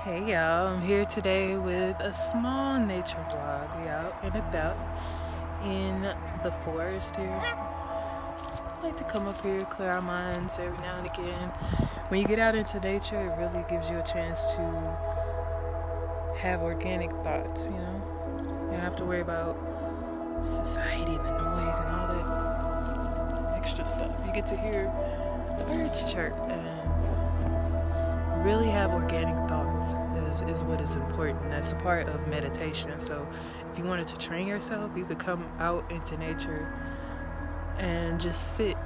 Hey y'all, I'm here today with a small nature vlog. We out and about in the forest here. I like to come up here, clear our minds every now and again. When you get out into nature, it really gives you a chance to have organic thoughts, you know? You don't have to worry about society, the noise, and all that extra stuff. You get to hear the birds chirp and really have organic thoughts is what is important. That's a part of meditation. So if you wanted to train yourself, you could come out into nature and just sit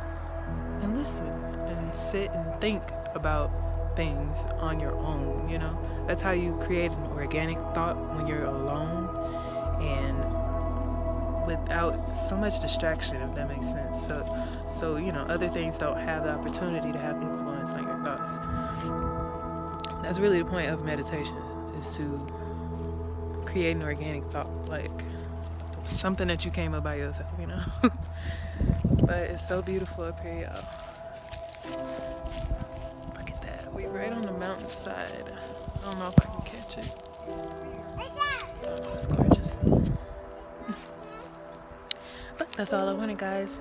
and listen and sit and think about things on your own, you know? That's how you create an organic thought when you're alone and without so much distraction, if that makes sense. So you know, other things don't have the opportunity to have influence on your thoughts. That's really the point of meditation, is to create an organic thought, like something that you came up by yourself, you know? But it's so beautiful up here, y'all. Look at that. We're right on the mountainside. I don't know if I can catch it. Oh, it's gorgeous. But that's all I wanted, guys.